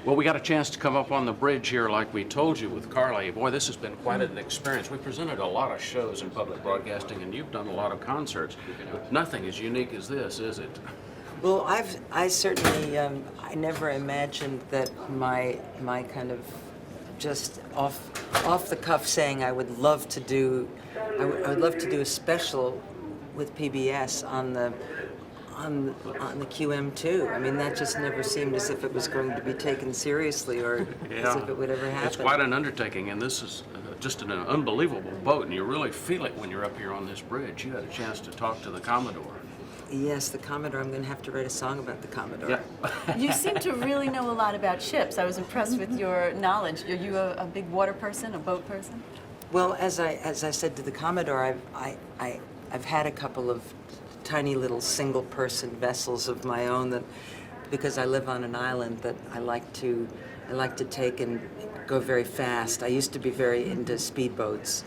Well, we got a chance to come up on the bridge here like we told you with Carly. Boy, this has been quite an experience. We presented a lot of shows in public broadcasting, and you've done a lot of concerts, but nothing as unique as this, is it? Well, I certainly, I never imagined that my kind of just off the cuff saying I would love to do, I would love to do a special with PBS on the QM2. I mean, that just never seemed as if it was going to be taken seriously or as if it would ever happen. It's quite an undertaking, and this is just an unbelievable boat, and you really feel it when you're up here on this bridge. You had a chance to talk to the Commodore. Yes, the Commodore. I'm going to have to write a song about the Commodore. Yeah. You seem to really know a lot about ships. I was impressed with your knowledge. Are you a big water person, a boat person? Well, as I said to the Commodore, I've had a couple of tiny little single-person vessels of my own that, because I live on an island, that I like to take and go very fast. I used to be very into speedboats,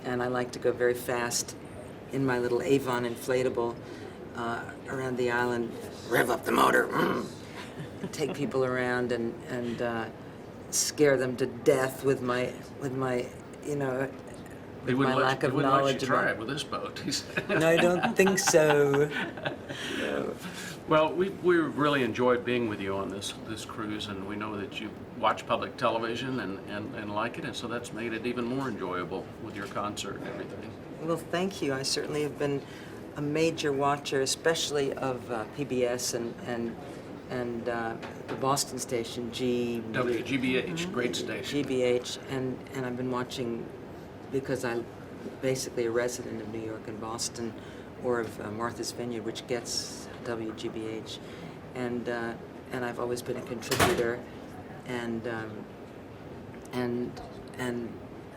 and I like to go very fast in my little Avon inflatable around the island, rev up the motor, and take people around and scare them to death with my you know. My lack of knowledge try it with this boat. No, I don't think so. No. Well, we really enjoyed being with you on this cruise, and we know that you watch public television and like it, and so that's made it even more enjoyable with your concert and everything. Well, thank you. I certainly have been a major watcher, especially of PBS and the Boston station, WGBH, great station. GBH, and I've been watching because I'm basically a resident of New York and Boston, or of Martha's Vineyard, which gets WGBH, and I've always been a contributor, and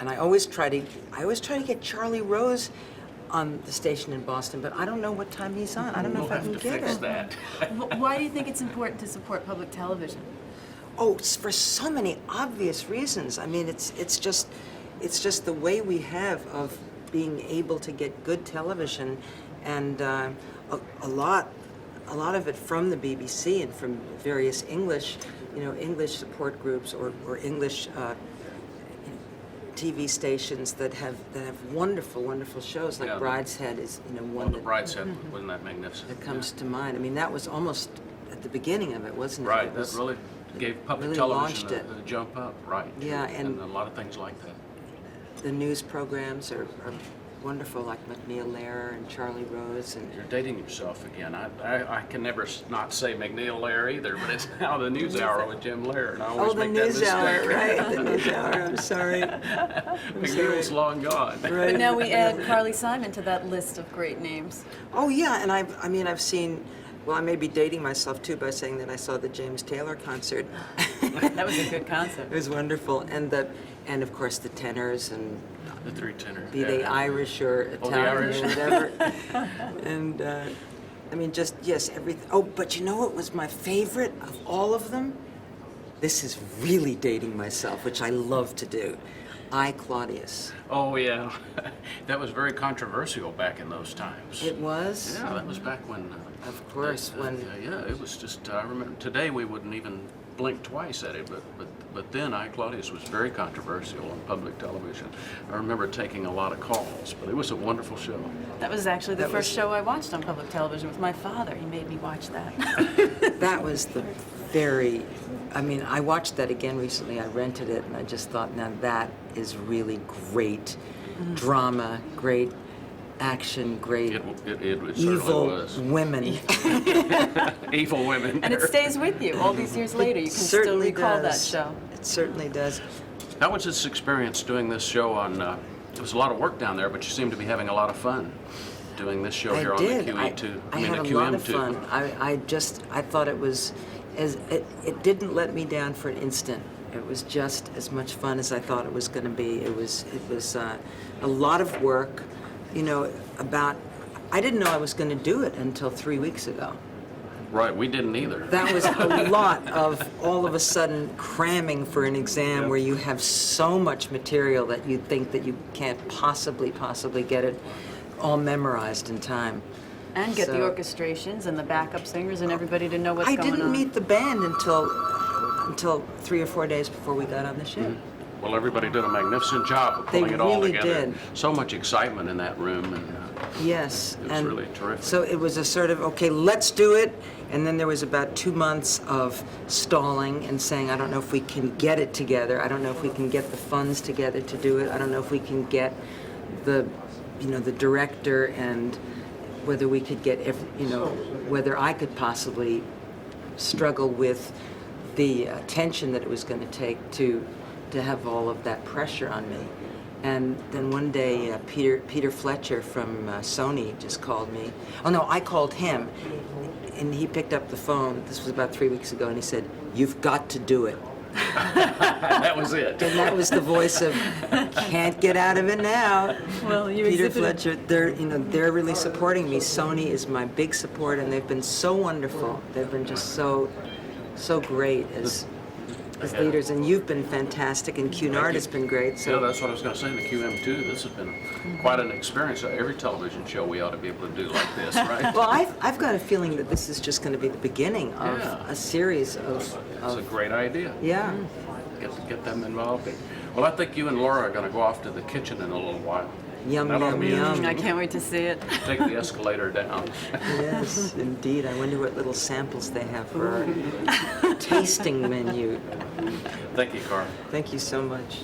I always try to get Charlie Rose on the station in Boston, but I don't know what time he's on. I don't know if I can get fix it. That. Why do you think it's important to support public television? Oh, it's for so many obvious reasons. I mean, it's just the way we have of being able to get good television, and a lot of it from the BBC and from various English support groups or English TV stations that have wonderful shows, like Brideshead is one The Brideshead, wasn't that magnificent? that comes to mind. I mean, that was almost at the beginning of it, wasn't it? Right, It that was, really gave public really television launched it. a jump up, right? Yeah, and a lot of things like that. the news programs are wonderful, like McNeil Lehrer and Charlie Rose, and You're dating yourself again. I can never not say McNeil Lehrer either, but it's now the News Hour with Jim Lehrer, and I always the make News that Hour, mistake. right? The News Hour. I'm sorry. McNeil's long gone. Right. But now we add Carly Simon to that list of great names. Oh yeah, and I've seen. Well, I may be dating myself too by saying that I saw the James Taylor concert. That was a good concert. It was wonderful, and of course the tenors, and The three tenors. be they Irish or Oh, the Italian Irish. or whatever. And I mean, just yes, everything. Oh, but you know what was my favorite of all of them? This is really dating myself, which I love to do. I, Claudius. Oh yeah, that was very controversial back in those times. It was? Yeah, that was back when. Of course, when. Yeah, it was just. I remember today we wouldn't even blink twice at it, but then I, Claudius, was very controversial on public television. I remember taking a lot of calls, but it was a wonderful show. That was actually the That first was- show I watched on public television with my father. He made me watch that. That was the very. I mean, I watched that again recently. I rented it, and I just thought, now that is really great drama, great action, great It certainly evil was. women. Evil women. And it stays with you all these years later. You can still Certainly recall that does. show. It certainly does. How was this experience doing this show on? It was a lot of work down there, but you seem to be having a lot of fun doing this show here I on did. the QE2. I mean had the a lot QM2. of fun. I thought it was, it didn't let me down for an instant. It was just as much fun as I thought it was going to be. It was a lot of work, I didn't know I was going to do it until 3 weeks ago. Right, we didn't either. That was a lot of all of a sudden cramming for an exam Yep. where you have so much material that you think that you can't possibly get it all memorized in time. And get the So- orchestrations and the backup singers and everybody to know what's I going on. didn't meet the band until until 3 or 4 days before we got on the ship. Well, everybody did a magnificent job of They pulling it all really together. did. So much excitement in that room, and Yes. it was really terrific. So it was a sort of, okay, let's do it. And then there was about 2 months of stalling and saying, I don't know if we can get it together. I don't know if we can get the funds together to do it. I don't know if we can get the, the director, and whether we could get, whether I could possibly struggle with the attention that it was going to take to have all of that pressure on me. And then one day, Peter Fletcher from Sony just called me. Oh no, I called him, and he picked up the phone. This was about 3 weeks ago, and he said, "You've got to do it." that was it. And that was the voice of, "Can't get out of it now." Well, you Peter exhibited- Fletcher, they're really supporting me. Sony is my big support, and they've been so wonderful. They've been just so great as leaders, and you've been fantastic, and Cunard has been great. So Yeah, that's what I was going to say. The QM2, this has been quite an experience. Every television show we ought to be able to do like this, right? well, I've got a feeling that this is just going to be the beginning of Yeah. a series It's a great idea. yeah. Get them involved. Well, I think you and Laura are going to go off to the kitchen in a little while. Yum, That ought to yum, be yum. I can't wait to see it. Take the escalator down. Yes, indeed. I wonder what little samples they have for our tasting menu. Thank you, Carl. Thank you so much.